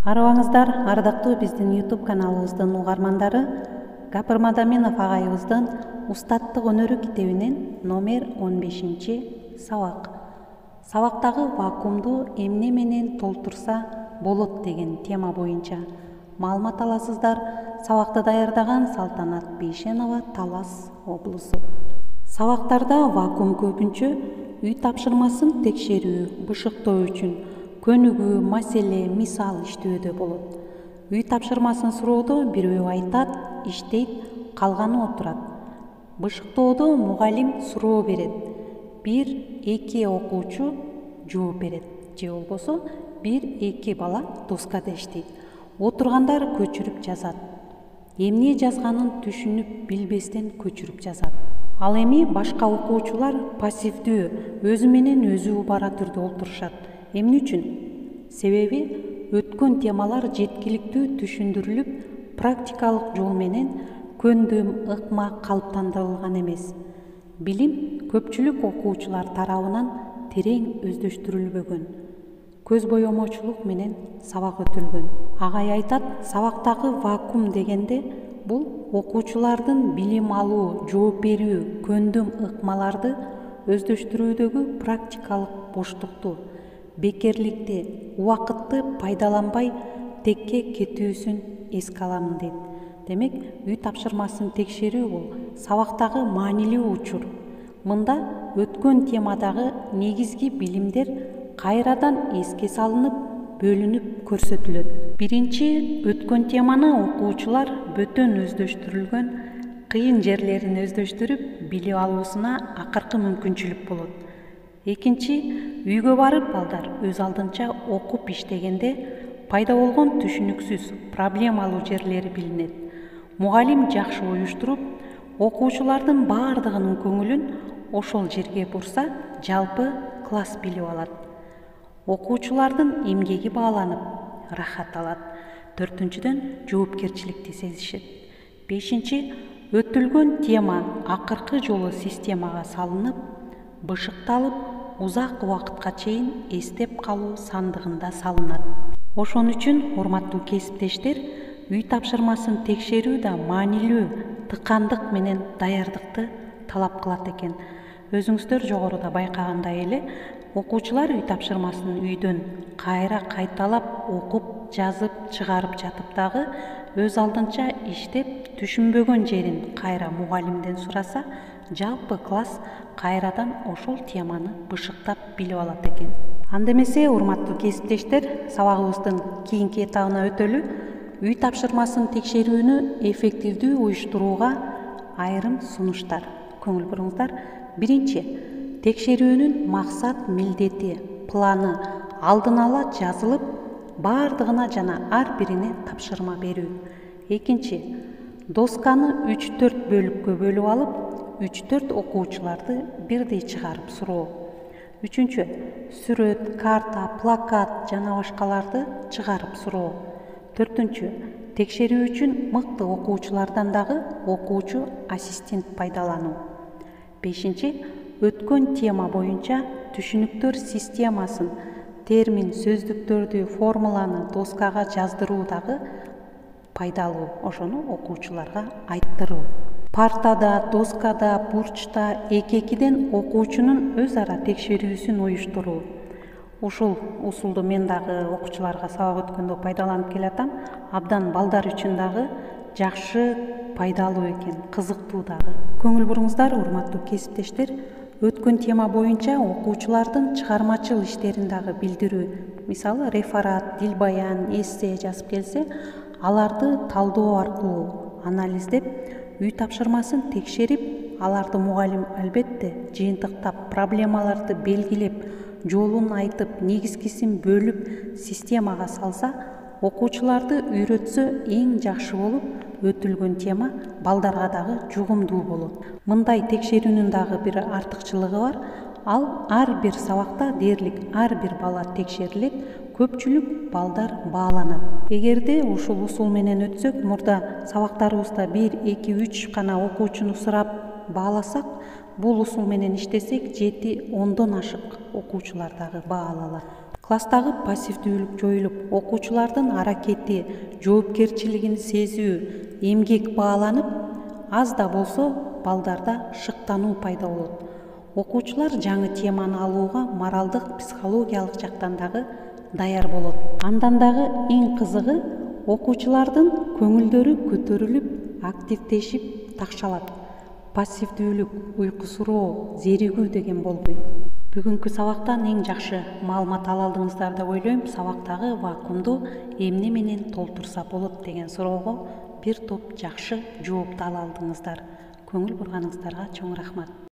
Арыбаңыздар, ардактуу биздин YouTube каналыбыздын угармандары, Гапыр Мадаминов агайыбыздын Устаттык өнөрү китебинен номер 15 сабак. Сабактагы вакуумду эмне менен толтурса болот деген тема боюнча маалымат аласыздар. Сабакты даярдаган Салтанат Бейшенова, Талас облусу. Сабактарда вакуум көбүнчө үй тапшырмасын текшерүү, бышыктоо үчүн көнүгүү, маселе, мисал иштөөдө болот. Үй тапшырмасын суроодо бирөө айтат, иштейт, калганы отурат. Бышыктоодо мугалим суроо берет. 1-2 окуучу жооп берет. Же болбосо 1-2 бала доскада иштейт. Отургандар көчүрүп жазат. Эмне жазганын түшүнүп билбестен көчүрүп жазат. Ал эми башка окуучулар пассивдүү, өзү менен өзү бара түрдө олтурушат. Эмне үчүн? Себеби өткөн темалар жеткиликтүү түшүндүрүлүп, практикалык жол менен көндүм, ыкма калыптандырылган эмес. Билим көпчүлүк окуучулар тарабынан терең өздөштүрүлбөгөн. Көз боемочулук менен сабак өтүлгөн. Агай айтат, сабактагы вакуум дегенде бул окуучулардын билим алуу, жооп берүү, көндүм, ыкмаларды өздөштүрүүдөгү практикалык боштукту, бекерликти, убакытты пайдаланбай текке кетүүсүн эске аламын дейт. Демек, үй тапшырмасын текшерүү бул сабактагы маанилүү учур. Мында өткөн темадагы негизги билимдер кайрадан эске салынып, бөлүнүп көрсөтүлөт. Биринчи, өткөн теманы окуучулар бөтөн өздөштүрүлгөн, кыйын жерлерин өздөштүрүп, билип алуусуна акыркы мүмкүнчүлүк болот. Экинчи, үйгө барып балдар өз алдынча окуп иштегенде пайда болгон түшүнүксүз, проблемалуу жерлери билинет. Мугалим жакшы уюштуруп, окуучулардын баардыгынын көңүлүн ошол жерге бурса, жалпы класс билип алат. Окуучулардын эмгеги бааланып, рахат алат. Төртүнчүдөн, жоопкерчиликти сезишет. Бешинчи, өтүлгөн тема акыркы жолу системага салынып, бышыкталып, узак убакытка чейин эстеп калуу сандыгында салынат. Ошон үчүн, урматтуу кесиптештер, үй тапшырмасын текшерүү да маанилүү тыкандык менен даярдыкты талап кылат экен. Өзүңүздөр жогоруда байкагандай эле, окуучулар үй тапшырмасын үйдөн кайра кайталап окуп, жазып, чыгарып жатып дагы өз алдынча иштеп, түшүнбөгөн жерин кайра мугалимден сураса, жалпы класс кайрадан ошол теманы бышыктап билип алат экен. Анда эмесе, урматтуу кесиптештер, сабагыбыздын кийинки этабына өтөлү. Үй тапшырмасын текшерүүнү эффективдүү уюштурууга айрым сунуштар. Көңүл буруңуздар. Биринчи, текшерүүнүн максат, милдети, планы алдын ала жазылып, баардыгына жана ар бирине тапшырма берүү. Экинчи, досканы 3-4 бөлүккө бөлүп алып, 3-4 окуучуларды бирдей чыгарып суроо. Үчүнчү, сүрөт, карта, плакат жана башкаларды чыгарып суроо. Төртүнчү, текшерүү үчүн мыкты окуучулардан дагы окуучу ассистент пайдалануу. Бешинчи, өткөн тема боюнча түшүнүктөр системасын, термин, сөздүктөрдү, формуланы доскага жаздыруу дагы пайдалуу, ошону окуучуларга айттыруу. Партада, доскада, бурчта эки-экиден окуучунун өз ара текшерүүсүн уюштуруу. Ушул усулду мен дагы окуучуларга сабак өткөндө пайдаланып келатам. Абдан балдар үчүн дагы жакшы, пайдалуу экен, кызыктуу дагы. Көңүл буруңуздар, урматтуу кесиптештер, өткөн тема боюнча окуучулардын чыгармачыл иштерин дагы билдирүү. Мисалы, реферат, дил баян, эссе жазып келсе, аларды талдоо аркылуу анализдеп, үй тапшырмасын текшерип, аларды мугалим албетте жыйынтыктап, проблемаларды белгилеп, жолун айтып, негизгисин бөлүп, системага салса, окуучуларды үйрөтсө эң жакшы болуп, өтүлгөн тема балдарга дагы жугумдуу болот. Мындай текшерүүнүн дагы бир артыкчылыгы бар. Ал ар бир сабакта дээрлик ар бир бала текшерилет, көпчүлүк балдар бааланат. Эгерде ушул усул менен өтсөк, мурда сабактарыбызда 1-2-3 гана окуучуну сурап бааласак, бул усул менен иштесек 7-10дон ашык окуучулар дагы баалалат. Класстагы пассивдүүлүк жоюлуп, окуучулардын аракети, жоопкерчилигин сезүү, эмгек бааланып, аз да болсо балдарда шыктануу пайда болот. Окуучулар жаңы теманы алууга моралдык, психологиялык жактан дагы даяр болот. Андан дагы эң кызыгы, окуучулардын көңүлдөрү көтөрүлүп, активдешип такшалат. Пассивдүүлүк, уйкусуроо, зеригүү деген болбойт. Бүгүнкү сабактан эң жакшы маалымат ала алдыңыздар деп ойлойм. Сабактагы вакуумду эмне менен толтурса болот деген суроого бир топ жакшы жоопту ала алдыңыздар. Көңүл бурганыңыздарга чоң рахмат.